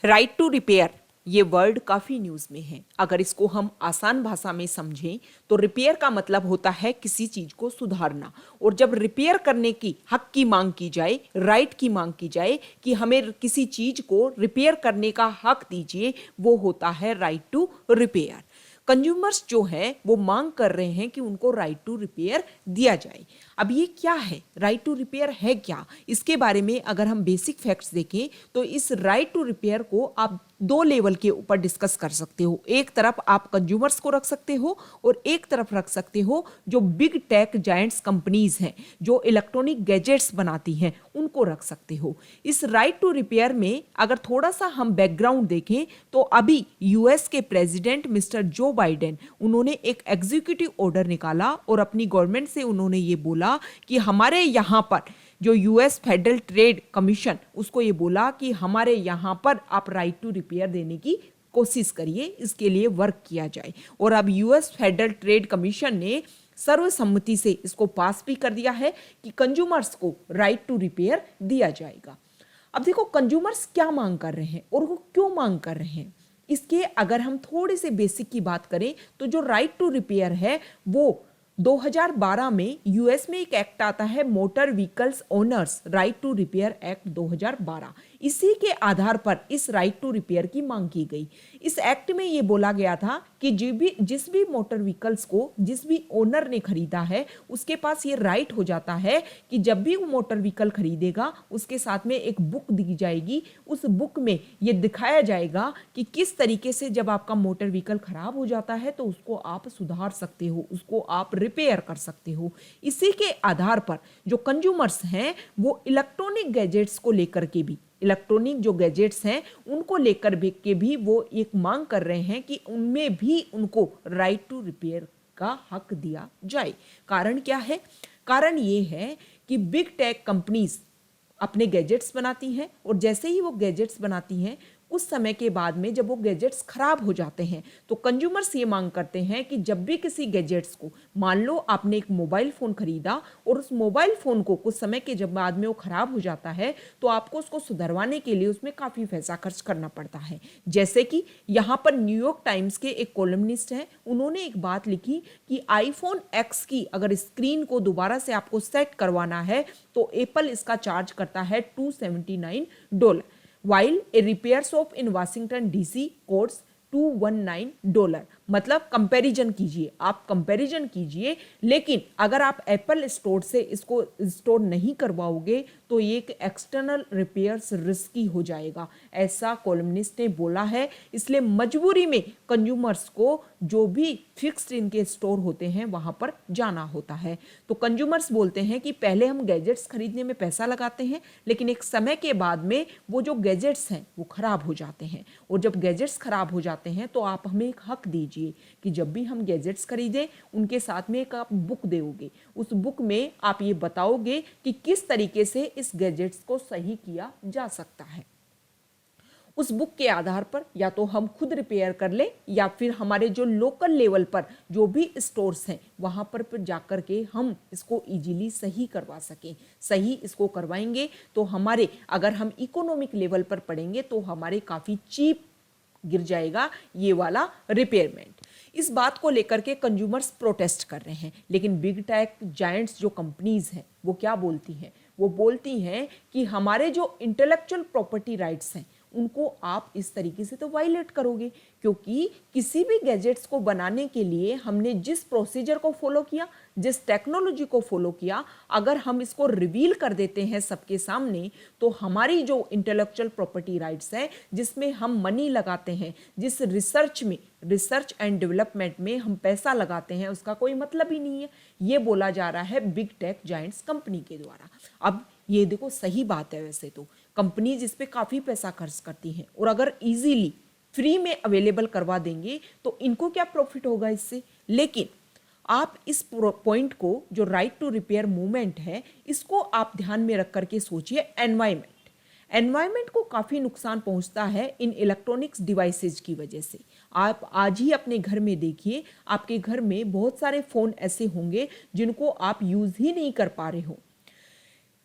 Right to repair ये word काफी news में है। अगर इसको हम आसान भाषा में समझें तो रिपेयर का मतलब होता है किसी चीज को सुधारना। और जब रिपेयर करने की हक की मांग की जाए, राइट की मांग की जाए कि हमें किसी चीज को रिपेयर करने का हक दीजिए, वो होता है राइट टू रिपेयर। कंज्यूमर्स जो है वो मांग कर रहे हैं कि उनको राइट टू रिपेयर दिया जाए। अब ये क्या है, राइट टू रिपेयर है क्या, इसके बारे में अगर हम बेसिक फैक्ट्स देखें तो इस राइट टू रिपेयर को आप दो लेवल के ऊपर डिस्कस कर सकते हो। एक तरफ आप कंज्यूमर्स को रख सकते हो और एक तरफ रख सकते हो जो बिग टेक जायंट्स कंपनीज हैं, जो इलेक्ट्रॉनिक गैजेट्स बनाती हैं, उनको रख सकते हो। इस राइट टू रिपेयर में अगर थोड़ा सा हम बैकग्राउंड देखें तो अभी यूएस के प्रेसिडेंट मिस्टर जो बाइडेन, उन्होंने एक एग्जीक्यूटिव ऑर्डर निकाला और अपनी गवर्नमेंट से उन्होंने ये बोला कि हमारे यहाँ पर जो यूएस फेडरल ट्रेड कमीशन, उसको ये बोला कि हमारे यहाँ पर आप राइट टू रिपेयर देने की कोशिश करिए, इसके लिए वर्क किया जाए। और अब यूएस फेडरल ट्रेड कमीशन ने सर्वसम्मति से इसको पास भी कर दिया है कि कंज्यूमर्स को राइट टू रिपेयर दिया जाएगा। अब देखो कंज्यूमर्स क्या मांग कर रहे हैं और वो क्यों मांग कर रहे हैं, इसके अगर हम थोड़े से बेसिक की बात करें तो जो राइट टू रिपेयर है वो 2012 में यूएस में एक एक्ट आता है, motor vehicles owners right to repair act 2012। इसी के आधार पर इस राइट टू रिपेयर की मांग की गई। इस एक्ट में यह बोला गया था कि जिस भी मोटर व्हीकल्स को जिस भी ओनर ने खरीदा है, उसके पास ये राइट हो जाता है कि जब भी वो मोटर व्हीकल खरीदेगा उसके साथ में एक बुक दी जाएगी। उस बुक में ये दिखाया जाएगा कि किस तरीके से जब आपका मोटर व्हीकल खराब हो जाता है तो उसको आप सुधार सकते हो, उसको आप रिपेयर कर सकते हो। इसी के आधार पर जो कंज्यूमर्स हैं वो इलेक्ट्रॉनिक गैजेट्स को लेकर के भी, इलेक्ट्रॉनिक जो गैजेट्स हैं उनको लेकर के भी वो एक मांग कर रहे हैं कि उनमें भी उनको राइट टू रिपेयर का हक दिया जाए। कारण क्या है? कारण ये है कि बिग टेक कंपनीज अपने गैजेट्स बनाती हैं और जैसे ही वो गैजेट्स बनाती हैं कुछ समय के बाद में जब वो गैजेट्स खराब हो जाते हैं तो कंज्यूमर्स ये मांग करते हैं कि जब भी किसी गैजेट्स को, मान लो आपने एक मोबाइल फ़ोन खरीदा और उस मोबाइल फ़ोन को कुछ समय के जब बाद में वो खराब हो जाता है तो आपको उसको सुधरवाने के लिए उसमें काफ़ी पैसा खर्च करना पड़ता है। जैसे कि यहाँ पर न्यूयॉर्क टाइम्स के एक कॉलमनिस्ट हैं, उन्होंने एक बात लिखी कि आईफोन एक्स की अगर स्क्रीन को दोबारा से आपको सेट करवाना है तो एप्पल इसका चार्ज करता है $279, while a repair shop in Washington DC costs $219। मतलब कंपैरिजन कीजिए, आप कंपैरिजन कीजिए। लेकिन अगर आप एप्पल स्टोर से इसको इंस्टॉल नहीं करवाओगे तो ये एक एक्सटर्नल रिपेयर्स रिस्की हो जाएगा, ऐसा कॉलमनिस्ट ने बोला है। इसलिए मजबूरी में कंज्यूमर्स को जो भी फिक्स्ड इनके स्टोर होते हैं वहां पर जाना होता है। तो कंज्यूमर्स बोलते हैं कि पहले हम गैजेट्स खरीदने में पैसा लगाते हैं लेकिन एक समय के बाद में वो जो गैजेट्स हैं वो खराब हो जाते हैं, और जब गैजेट्स खराब हो जाते हैं तो आप हमें एक हक दीजिए कि जब भी हम गैजेट्स खरीदें उनके साथ में एक आप बुक दोगे। उस बुक में आप ये बताओगे कि किस तरीके से इस गैजेट्स को सही किया जा सकता है। उस बुक के आधार पर या तो हम खुद रिपेयर कर लें या फिर हमारे जो लोकल लेवल पर जो भी स्टोर्स हैं वहां पर जाकर के हम इसको इजीली सही करवा सकें। सही इसको करवाएंगे तो हमारे, अगर हम इकोनॉमिक लेवल पर पढ़ेंगे तो हमारे काफ़ी चीप गिर जाएगा ये वाला रिपेयरमेंट। इस बात को लेकर के कंज्यूमर्स प्रोटेस्ट कर रहे हैं, लेकिन बिग टेक जायंट्स जो कंपनीज हैं वो क्या बोलती हैं? वो बोलती हैं कि हमारे जो इंटेलेक्चुअल प्रॉपर्टी राइट्स हैं उनको आप इस तरीके से तो वायलेट करोगे, क्योंकि किसी भी गैजेट्स को बनाने के लिए हमने जिस प्रोसीजर को फॉलो किया, जिस टेक्नोलॉजी को फॉलो किया, अगर हम इसको रिवील कर देते हैं सबके सामने तो हमारी जो इंटेलेक्चुअल प्रॉपर्टी राइट्स है जिसमें हम मनी लगाते हैं, जिस रिसर्च एंड डेवलपमेंट में हम पैसा लगाते हैं, उसका कोई मतलब ही नहीं है। ये बोला जा रहा है बिग टेक जायंट्स कंपनी के द्वारा। अब ये देखो सही बात है, वैसे तो कंपनीज इस पे काफ़ी पैसा खर्च करती हैं और अगर इजीली फ्री में अवेलेबल करवा देंगे तो इनको क्या प्रॉफिट होगा इससे। लेकिन आप इस पॉइंट को, जो राइट टू रिपेयर मूवमेंट है, इसको आप ध्यान में रख करके सोचिए। एनवायरमेंट को काफ़ी नुकसान पहुंचता है इन इलेक्ट्रॉनिक्स डिवाइसेज की वजह से। आप आज ही अपने घर में देखिए, आपके घर में बहुत सारे फ़ोन ऐसे होंगे जिनको आप यूज़ ही नहीं कर पा रहे हो।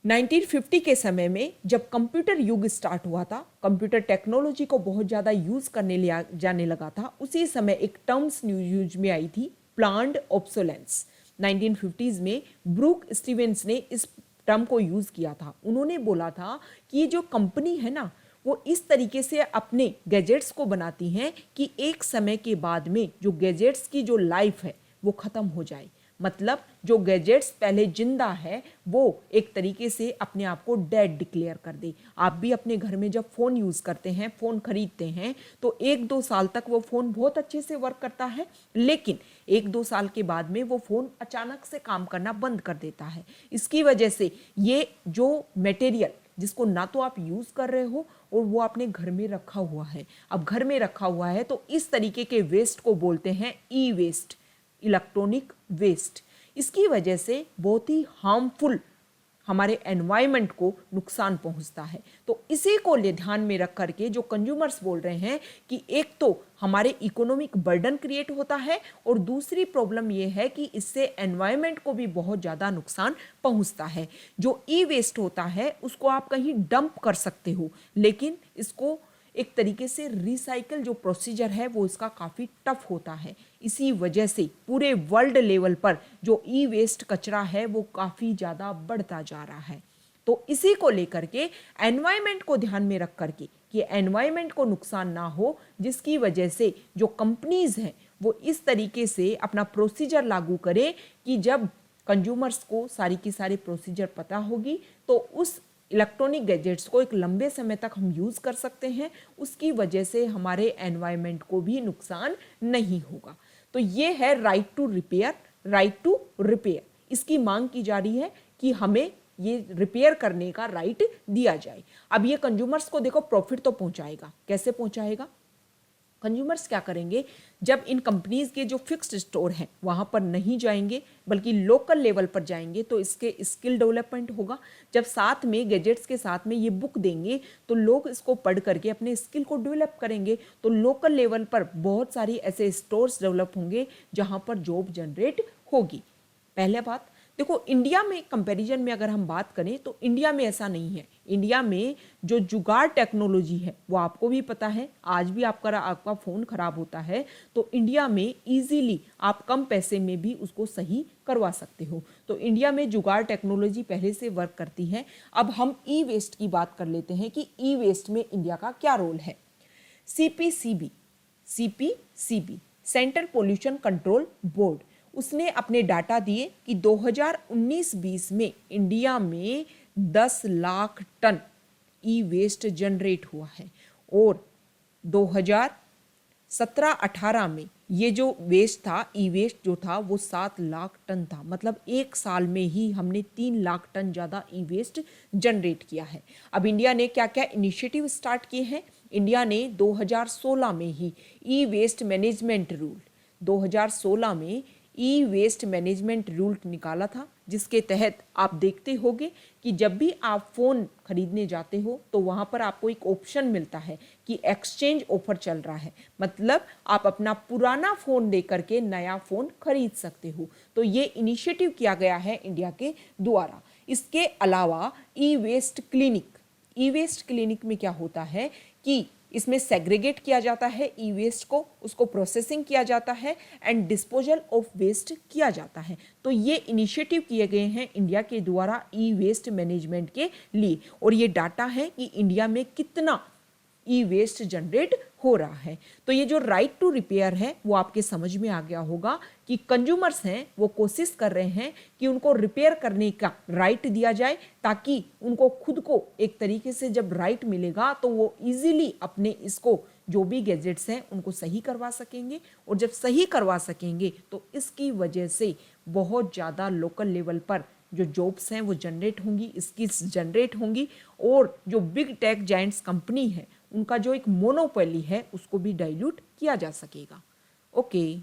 1950 के समय में जब कंप्यूटर युग स्टार्ट हुआ था, कंप्यूटर टेक्नोलॉजी को बहुत ज़्यादा यूज़ करने जाने लगा था, उसी समय एक टर्म्स यूज में आई थी, प्लान्ड ऑब्सोलेंस। 1950s में ब्रूक स्टीवेंस ने इस टर्म को यूज़ किया था। उन्होंने बोला था कि ये जो कंपनी है ना, वो इस तरीके से अपने गैजेट्स को बनाती हैं कि एक समय के बाद में जो गैजेट्स की जो लाइफ है वो ख़त्म हो जाए। मतलब जो गैजेट्स पहले जिंदा है वो एक तरीके से अपने आप को डेड डिक्लेयर कर दे। आप भी अपने घर में जब फ़ोन यूज़ करते हैं, फ़ोन खरीदते हैं, तो 1-2 साल तक वो फ़ोन बहुत अच्छे से वर्क करता है, लेकिन 1-2 साल के बाद में वो फ़ोन अचानक से काम करना बंद कर देता है। इसकी वजह से ये जो मटेरियल जिसको ना तो आप यूज़ कर रहे हो और वो आपने घर में रखा हुआ है, अब घर में रखा हुआ है तो इस तरीके के वेस्ट को बोलते हैं ई वेस्ट, इलेक्ट्रॉनिक वेस्ट। इसकी वजह से बहुत ही हार्मफुल हमारे एनवायरनमेंट को नुकसान पहुंचता है। तो इसी को ध्यान में रख करके जो कंज्यूमर्स बोल रहे हैं कि एक तो हमारे इकोनॉमिक बर्डन क्रिएट होता है और दूसरी प्रॉब्लम ये है कि इससे एनवायरनमेंट को भी बहुत ज़्यादा नुकसान पहुंचता है। जो ई वेस्ट होता है उसको आप कहीं डंप कर सकते हो, लेकिन इसको एक तरीके से रिसाइकल जो प्रोसीजर है वो इसका काफ़ी टफ होता है। इसी वजह से पूरे वर्ल्ड लेवल पर जो ई वेस्ट कचरा है वो काफ़ी ज़्यादा बढ़ता जा रहा है। तो इसी को लेकर के एनवायरनमेंट को ध्यान में रख करके कि एनवायरनमेंट को नुकसान ना हो, जिसकी वजह से जो कंपनीज हैं वो इस तरीके से अपना प्रोसीजर लागू करें कि जब कंज्यूमर्स को सारी की सारी प्रोसीजर पता होगी तो उस इलेक्ट्रॉनिक गैजेट्स को एक लंबे समय तक हम यूज़ कर सकते हैं, उसकी वजह से हमारे एनवायरनमेंट को भी नुकसान नहीं होगा। तो ये है right to repair, right to repair. इसकी मांग की जा रही है कि हमें ये रिपेयर करने का राइट दिया जाए। अब ये कंज्यूमर्स को देखो प्रॉफिट तो पहुंचाएगा, कैसे पहुंचाएगा? कंज्यूमर्स क्या करेंगे, जब इन कंपनीज के जो फिक्स्ड स्टोर हैं वहाँ पर नहीं जाएंगे बल्कि लोकल लेवल पर जाएंगे तो इसके स्किल डेवलपमेंट होगा। जब साथ में गैजेट्स के साथ में ये बुक देंगे तो लोग इसको पढ़ करके अपने स्किल को डेवलप करेंगे, तो लोकल लेवल पर बहुत सारी ऐसे स्टोर्स डेवलप होंगे जहाँ पर जॉब जनरेट होगी। पहले बात देखो, इंडिया में कंपैरिजन में अगर हम बात करें तो इंडिया में ऐसा नहीं है। इंडिया में जो जुगाड़ टेक्नोलॉजी है वो आपको भी पता है, आज भी आपका फ़ोन ख़राब होता है तो इंडिया में इजीली आप कम पैसे में भी उसको सही करवा सकते हो। तो इंडिया में जुगाड़ टेक्नोलॉजी पहले से वर्क करती है। अब हम ई वेस्ट की बात कर लेते हैं कि ई वेस्ट में इंडिया का क्या रोल है। CPCB central pollution control board, उसने अपने डाटा दिए कि 2019-20 में इंडिया में 10 लाख टन ई वेस्ट जनरेट हुआ है और 2017-18 में ये जो वेस्ट था, ई वेस्ट जो था वो 7 लाख टन था। मतलब एक साल में ही हमने 3 लाख टन ज़्यादा ई वेस्ट जनरेट किया है। अब इंडिया ने क्या क्या इनिशिएटिव स्टार्ट किए हैं? इंडिया ने 2016 में ही ई वेस्ट मैनेजमेंट रूल, 2016 में ई वेस्ट मैनेजमेंट रूल निकाला था, जिसके तहत आप देखते होंगे कि जब भी आप फ़ोन खरीदने जाते हो तो वहाँ पर आपको एक ऑप्शन मिलता है कि एक्सचेंज ऑफर चल रहा है, मतलब आप अपना पुराना फ़ोन देकर के नया फ़ोन खरीद सकते हो। तो ये इनिशिएटिव किया गया है इंडिया के द्वारा। इसके अलावा ई वेस्ट क्लिनिक में क्या होता है कि इसमें सेग्रीगेट किया जाता है ई वेस्ट को, उसको प्रोसेसिंग किया जाता है एंड डिस्पोजल ऑफ वेस्ट किया जाता है। तो ये इनिशिएटिव किए गए हैं इंडिया के द्वारा ई वेस्ट मैनेजमेंट के लिए, और ये डाटा है कि इंडिया में कितना ई वेस्ट जनरेट हो रहा है। तो ये जो राइट टू रिपेयर है वो आपके समझ में आ गया होगा कि कंज्यूमर्स हैं वो कोशिश कर रहे हैं कि उनको रिपेयर करने का राइट दिया जाए, ताकि उनको खुद को एक तरीके से जब राइट मिलेगा तो वो इजीली अपने इसको जो भी गैजेट्स हैं उनको सही करवा सकेंगे, और जब सही करवा सकेंगे तो इसकी वजह से बहुत ज़्यादा लोकल लेवल पर जो जॉब्स हैं वो जनरेट होंगी, स्किल्स जनरेट होंगी, और जो बिग टेक जायंट्स कंपनी है उनका जो एक मोनोपोली है उसको भी डाइल्यूट किया जा सकेगा। ओके।